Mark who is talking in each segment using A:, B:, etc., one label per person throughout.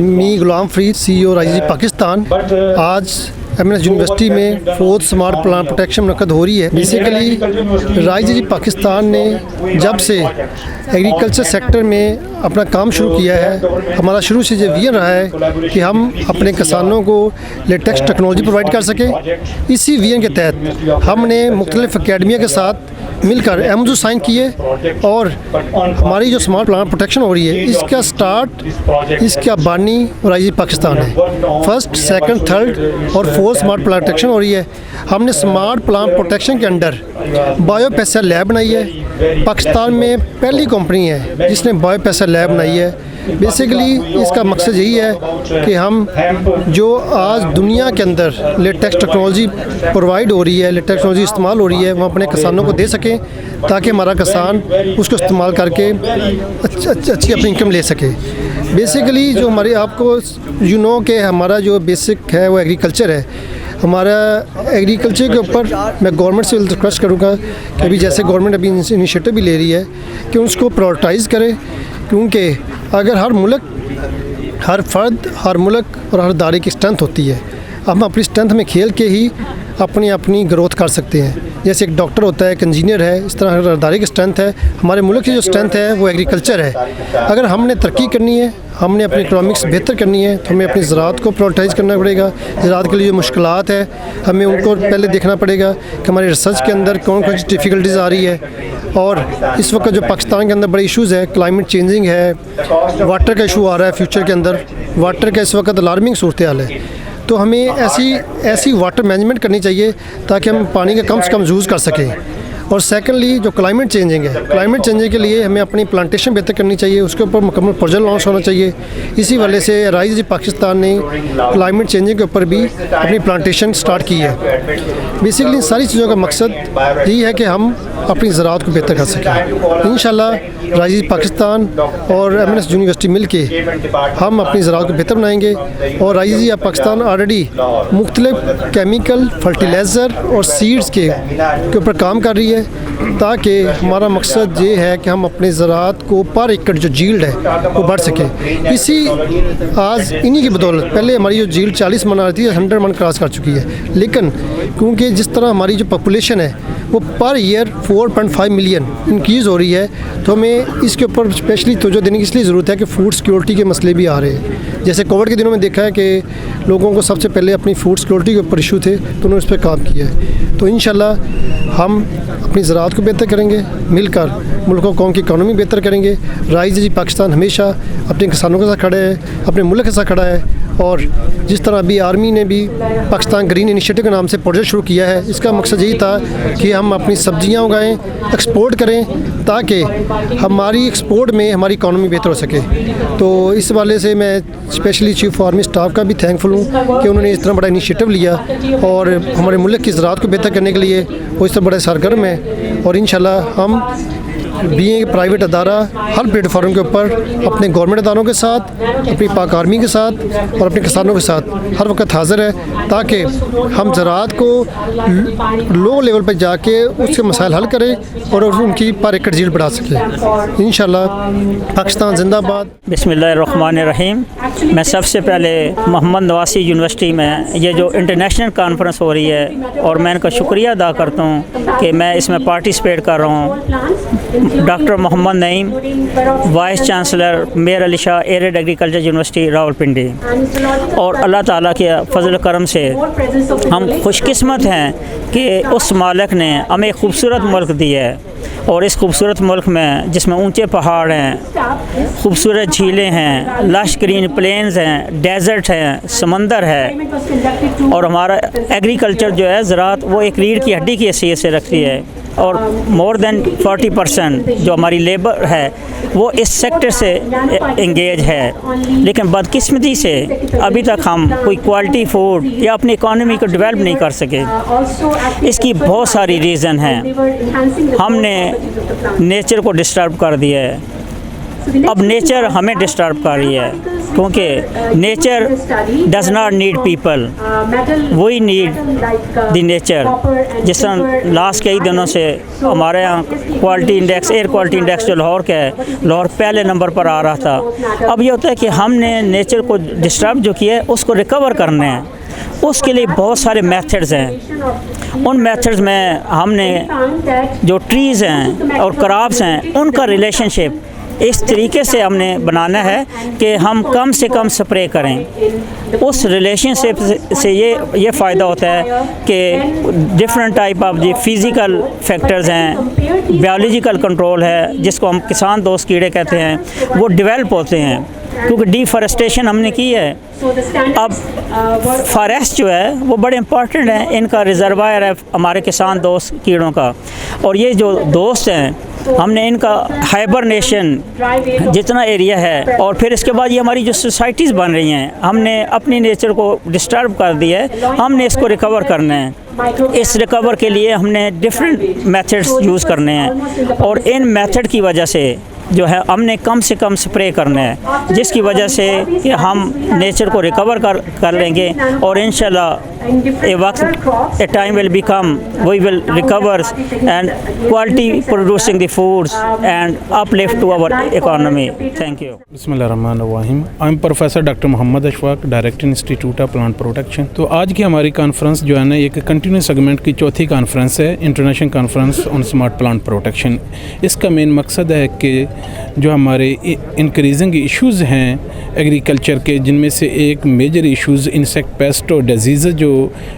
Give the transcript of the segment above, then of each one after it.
A: मी Ghulam Farid CEO राइजी Pakistan. आज MNS university में 4th smart plant protection मुनक़द हो रही है। बेसिकली राइजी पाकिस्तान ने जब से एग्रीकल्चर सेक्टर में अपना काम शुरू किया है, हमारा शुरू से ये विजन रहा है कि हम अपने किसानों को लेटेस्ट टेक्नोलॉजी प्रोवाइड कर सकें। इसी विजन के तहत हमने मुख्तलिफ अकेडमिया के साथ मिलकर MOU साइन किए और हमारी जो स्मार्ट प्लांट प्रोटेक्शन हो रही है इसका स्टार्ट इसका बानी राइजी पाकिस्तान है। 1st, 2nd, 3rd और 4th स्मार्ट प्लांट प्रोटेक्शन हो रही है। हमने स्मार्ट प्लांट प्रोटेक्शन के अंडर बायोपेस्टिसाइड लैब बनाई है। पाकिस्तान में पहली कंपनी है जिसने बायोपेस्टिसाइड लैब बनाई है। बेसिकली इसका मकसद यही है कि हम जो आज दुनिया के अंदर लेटेस्ट टेक्नोलॉजी प्रोवाइड हो रही है, लेटेस्ट टेक्नोलॉजी इस्तेमाल हो रही है, वो अपने किसानों को दे सकें ताकि हमारा किसान उसको इस्तेमाल करके अच्छी अपनी इनकम ले सके। बेसिकली जो हमारे आपको कि हमारा जो बेसिक है वो एग्रीकल्चर है। हमारा एग्रीकल्चर के ऊपर मैं गवर्नमेंट से रिक्वेस्ट करूँगा कि अभी जैसे गवर्नमेंट अभी इनिशिएटिव भी ले रही है कि उसको प्रायोरिटाइज़ करे, क्योंकि अगर हर मुल्क, हर फर्द, हर मुल्क और हर दायरे की स्ट्रेंथ होती है। हम अपनी स्ट्रेंथ में खेल के ही अपनी ग्रोथ कर सकते हैं। जैसे एक डॉक्टर होता है, एक इंजीनियर है, इस तरह हर दायरे की स्ट्रेंथ है। हमारे मुल्क की जो स्ट्रेंथ है वो एग्रीकल्चर है। अगर हमने तरक्की करनी है, हमने अपनी इकोनॉमिक्स बेहतर करनी है, तो हमें अपनी ज़राअत को प्रायोरिटाइज़ करना पड़ेगा। ज़राअत के लिए जो मुश्किलात है हमें उनको पहले देखना पड़ेगा कि हमारे रिसर्च के अंदर कौन कौन सी डिफ़िकल्टीज़ आ रही है। और इस वक्त जो पाकिस्तान के अंदर बड़े इशूज़ है, क्लाइमेट चेंजिंग है, वाटर का इशू आ रहा है फ्यूचर के अंदर, वाटर का इस वक्त अलार्मिंग सूरत हाल है। तो हमें ऐसी वाटर मैनेजमेंट करनी चाहिए ताकि हम पानी का कम से कम यूज़ कर सकें। और सेकेंडली जो क्लाइमेट चेंजिंग है, क्लाइमेट चेंजिंग के लिए हमें अपनी प्लांटेशन बेहतर करनी चाहिए, उसके ऊपर मुकम्मल प्रोजेक्ट लॉन्च होना चाहिए। इसी वजह से राइजी पाकिस्तान ने क्लाइमेट चेंजिंग के ऊपर भी अपनी प्लांटेशन स्टार्ट की है। बेसिकली इन सारी चीज़ों का मकसद यही है कि हम अपनी ज़राअत को बेहतर कर सकें। इंशाल्लाह राइजी पाकिस्तान और एमएनएस यूनिवर्सिटी मिल के हम अपनी ज़राअत को बेहतर बनाएंगे। और राइजी पाकिस्तान ऑलरेडी मुख्तलिफ केमिकल, फर्टिलाइज़र और सीड्स के ऊपर काम कर रही है, ताकि हमारा मकसद ये है कि हम अपने ज़राअत को पर एकड़ जो यील्ड है वो बढ़ सके। आज इन्हीं की बदौलत पहले हमारी जो यील्ड 40 मन आ रही थी 100 मन क्रॉस कर चुकी है। लेकिन क्योंकि जिस तरह हमारी जो पॉपुलेशन है वो पर ईयर 4.5 मिलियन इंक्रीज़ हो रही है, तो हमें इसके ऊपर स्पेशली तवज्जो देने की इसलिए ज़रूरत है कि फूड सिक्योरिटी के मसले भी आ रहे हैं। जैसे कोविड के दिनों में देखा है कि लोगों को सबसे पहले अपनी फूड सिक्योरिटी के ऊपर इशू थे, तो उन्होंने उस पर काम किया है। तो इंशाल्लाह हम अपनी ज़राअत को बेहतर करेंगे, मिलकर मुल्क और कौम की इकानमी बेहतर करेंगे। राइजी पाकिस्तान हमेशा अपने किसानों के साथ खड़े है, अपने मुल्क के साथ खड़ा है। और जिस तरह अभी आर्मी ने भी पाकिस्तान ग्रीन इनिशिएटिव के नाम से प्रोजेक्ट शुरू किया है, इसका मकसद यही था कि हम अपनी सब्जियां उगाएं, एक्सपोर्ट करें, ताकि हमारी एक्सपोर्ट में हमारी इकानमी बेहतर हो सके। तो इस वाले से मैं स्पेशली चीफ आर्मी स्टाफ का भी थैंकफुल हूँ कि उन्होंने इस तरह बड़ा इनिशिएटिव लिया और हमारे मुल्क की ज़राअत को बेहतर करने के लिए वो इस तरह बड़े सरगर्म है। और इंशाल्लाह हम भी एक प्राइवेट अदारा हर प्लेटफॉर्म के ऊपर अपने गवर्नमेंट अदारों के साथ, अपनी पाक आर्मी के साथ और अपने किसानों के साथ हर वक्त हाजिर है, ताकि हम ज़राअत को लो लेवल पर जाके उसके मसाइल हल करें और उनकी पर एकड़ यील्ड बढ़ा सकें। इंशाल्लाह पाकिस्तान जिंदाबाद।
B: बिस्मिल्लाहिर्रहमानिर्रहीम। मैं सबसे पहले मोहम्मद नवासी यूनिवर्सिटी में ये जो इंटरनेशनल कॉन्फ्रेंस हो रही है और मैं इनका शुक्रिया अदा करता हूँ कि मैं इसमें पार्टिसिपेट कर रहा हूँ। Doctor Mohammad Naeem, vice chancellor Mehr Ali Shah arid agriculture university Rawalpindi. और अल्लाह ताला के फजल करम से हम खुशकिस्मत हैं कि उस मालिक ने हमें एक खूबसूरत मुल्क दिया है। और इस खूबसूरत मुल्क में जिसमें ऊंचे पहाड़ हैं, खूबसूरत झीलें हैं, लश ग्रीन प्लेन्स हैं, डेजर्ट हैं, समंदर है। और हमारा एग्रीकल्चर जो है ज़राअत वो एक रीढ़ की हड्डी की हैसियत से रखती है। और मोर देन 40% जो हमारी लेबर है वो इस सेक्टर से इंगेज है। लेकिन बदकिस्मती से अभी तक हम कोई क्वालिटी फूड या अपनी इकॉनमी को डेवलप नहीं कर सके। इसकी बहुत सारी रीज़न हैं। हमने नेचर को डिस्टर्ब कर दिया है, अब नेचर हमें डिस्टर्ब कर रही है, क्योंकि nature does not need people, we need the nature. जिस तरह लास्ट कई दिनों से हमारे यहाँ quality index, air quality index जो लाहौर का है, लाहौर पहले नंबर पर आ रहा था। अब ये होता है कि हमने नेचर को डिस्टर्ब जो किया है उसको रिकवर करना है। उसके लिए बहुत सारे मेथड्स हैं। उन मेथड्स में हमने जो ट्रीज़ हैं और क्रॉप्स हैं उनका रिलेशनशिप इस तरीके से हमने बनाना है कि हम कम से कम स्प्रे करें। उस रिलेशनशिप से ये फ़ायदा होता है कि डिफरेंट टाइप ऑफ जो फिज़िकल फैक्टर्स हैं, बायोलॉजिकल कंट्रोल है जिसको हम किसान दोस्त कीड़े कहते हैं, वो डेवलप होते हैं, क्योंकि डिफॉरेस्टेशन हमने की है। अब फॉरेस्ट जो है वो बड़े इम्पॉर्टेंट है, इनका रिजर्वायर है हमारे किसान दोस्त कीड़ों का। और ये जो दोस्त हैं हमने इनका हाइबरनेशन जितना एरिया है, और फिर इसके बाद ये हमारी जो सोसाइटीज़ बन रही हैं, हमने अपनी नेचर को डिस्टर्ब कर दिया है, हमने इसको रिकवर करना है। इस रिकवर के लिए हमने डिफरेंट मेथड्स यूज़ करने हैं, और इन मेथड की वजह से जो है हमने कम से कम स्प्रे करना है, जिसकी वजह से कि हम नेचर को रिकवर कर लेंगे। और इंशाल्लाह ए वक्त a time will become we will recover and quality producing the foods and uplift to our economy. Thank you.
C: बिस्मिल्लाहिर्रहमानिर्रहीम। I am professor doctor Mohammad Ashfaq, director institute of plant protection. तो आज की हमारी कॉन्फ्रेंस जो है ना, एक कंटिन्यूस सेगमेंट की चौथी कॉन्फ्रेंस है, international conference on smart plant protection. इसका मेन मकसद है कि जो हमारे इंक्रीजिंग इश्यूज़ हैं एग्रीकल्चर के, जिनमें से एक मेजर इश्यूज़ इंसेक्ट पेस्ट और डिजीज़ जो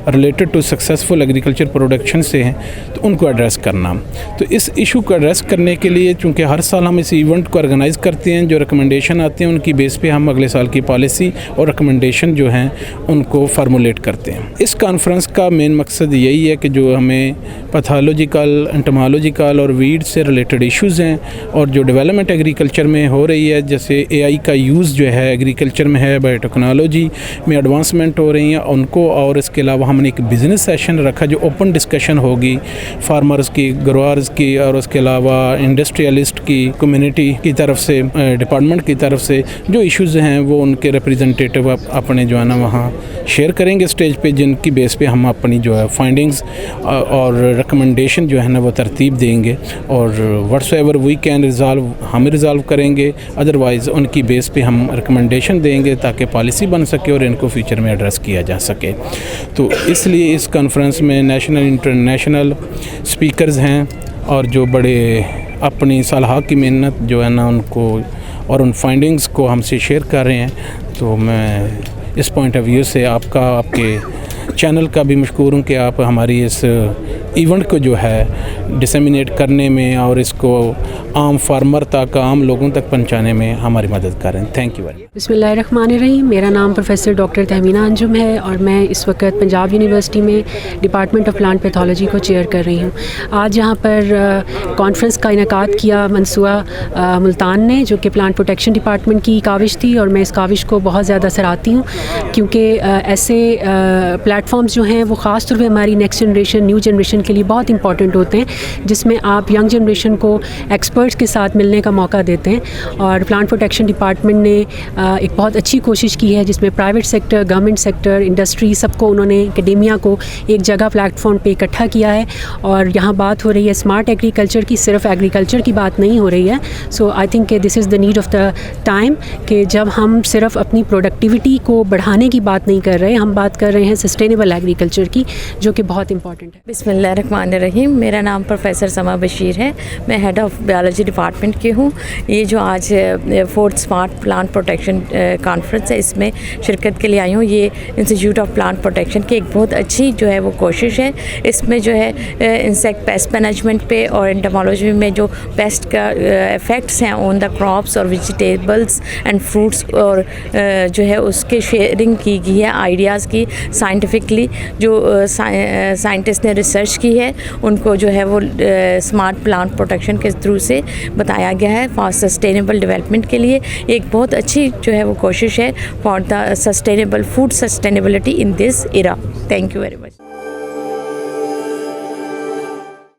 C: related to successful agriculture production से हैं, तो उनको एड्रेस करना। तो इस इशू को एड्रेस करने के लिए चूँकि हर साल हम इस इवेंट को ऑर्गेनाइज़ करते हैं, जो रिकमेंडेशन आते हैं उनकी बेस पे हम अगले साल की पॉलिसी और रिकमेंडेशन जो हैं उनको फार्मूलेट करते हैं। इस कॉन्फ्रेंस का मेन मकसद यही है कि जो हमें पैथोलॉजिकल, एंटोमोलॉजिकल और वीड से रिलेटेड इश्यूज़ हैं और जो डेवलपमेंट एग्रीकल्चर में हो रही है, जैसे एआई का यूज़ जो है एग्रीकल्चर में है, बायोटेक्नोलॉजी में एडवांसमेंट हो रही हैं उनको, और इसके अलावा हमने एक बिज़नेस सेशन रखा जो ओपन डिस्कशन होगी फार्मर्स की, ग्रोअर्स की, और उसके अलावा इंडस्ट्रियलिस्ट की, कम्युनिटी की तरफ से, डिपार्टमेंट की तरफ से जो इश्यूज़ हैं वो उनके रिप्रेजेंटेटिव अपने जो है ना वहाँ शेयर करेंगे स्टेज पे, जिनकी बेस पे हम अपनी जो है फाइंडिंग्स और रिकमेंडेशन जो है ना वो तरतीब देंगे, और व्हाट्सएवर वी कैन रिजॉल्व हम रिजॉल्व करेंगे, अदरवाइज़ उनकी बेस पे हम रिकमेंडेशन देंगे ताकि पॉलिसी बन सके और इनको फ्यूचर में एड्रेस किया जा सके। तो इसलिए इस कॉन्फ्रेंस में नेशनल इंटरनेशनल स्पीकर्स हैं और जो बड़े अपनी सलाह की मेहनत जो है ना उनको और उन फाइंडिंग्स को हमसे शेयर कर रहे हैं। तो मैं इस पॉइंट ऑफ व्यू से आपके चैनल का भी मशकूर हूँ कि आप हमारी इस इवेंट को जो है डिसेमिनेट करने में और इसको आम फार्मर तक, आम लोगों तक पहुंचाने में हमारी मदद करें। Thank you very much.
D: बिस्मिल्लाहिर्रहमानिर्रहीम। मेरा नाम प्रोफेसर डॉक्टर तहमीना अंजुम है और मैं इस वक्त पंजाब यूनिवर्सिटी में डिपार्टमेंट ऑफ प्लांट पैथोलॉजी को चेयर कर रही हूँ। आज यहाँ पर कॉन्फ्रेंस का इनेकाद किया मंसूआ मुल्तान ने, जो कि प्लांट प्रोटेक्शन डिपार्टमेंट की काविश थी, और मैं इस काविश को बहुत ज़्यादा सराहती हूँ, क्योंकि ऐसे प्लेटफॉर्म्स जो हैं वो ख़ास तौर पर हमारी नेक्स्ट जनरेशन, न्यू जनरेशन के लिए बहुत इंपॉर्टेंट होते हैं, जिसमें आप यंग जनरेशन को एक्सपर्ट्स के साथ मिलने का मौका देते हैं। और प्लांट प्रोटेक्शन डिपार्टमेंट ने एक बहुत अच्छी कोशिश की है, जिसमें private sector, government sector, industry, सबको उन्होंने, एकेडेमिया को एक जगह प्लेटफॉर्म पे इकट्ठा किया है। और यहाँ बात हो रही है स्मार्ट एग्रीकल्चर की, सिर्फ एग्रीकल्चर की बात नहीं हो रही है। सो आई थिंक कि this is the need of the time, कि जब हम सिर्फ अपनी प्रोडक्टिविटी को बढ़ाने की बात नहीं कर रहे, हम बात कर रहे हैं सस्टेनेबल एग्रीकल्चर की, जो कि बहुत इंपॉर्टेंट है।
E: बिस्मिल्लाहिर्रहमानिर्रहीम। मेरा नाम प्रोफेसर समा बशीर है, मैं हेड ऑफ़ बायोलॉजी डिपार्टमेंट की हूँ। ये जो आज 4th smart plant protection conference है, इसमें शिरकत के लिए आई हूँ। ये इंस्टीट्यूट ऑफ प्लांट प्रोटेक्शन की एक बहुत अच्छी जो है वो कोशिश है। इसमें जो है इंसेक्ट पेस्ट मैनेजमेंट पे और एंटोमोलॉजी में जो पेस्ट का इफ़ेक्ट्स हैं ऑन द क्रॉप्स और वेजिटेबल्स एंड फ्रूट्स, और जो है उसके शेयरिंग की गई है आइडियाज़ की। साइंटिफिकली जो साइंटिस्ट ने रिसर्च की है उनको जो है वो स्मार्ट प्लांट प्रोटेक्शन के थ्रू से बताया गया है फॉर सस्टेनेबल डेवलपमेंट के लिए। एक बहुत अच्छी जो है वो कोशिश है for the sustainable food sustainability in this era. Thank you very much.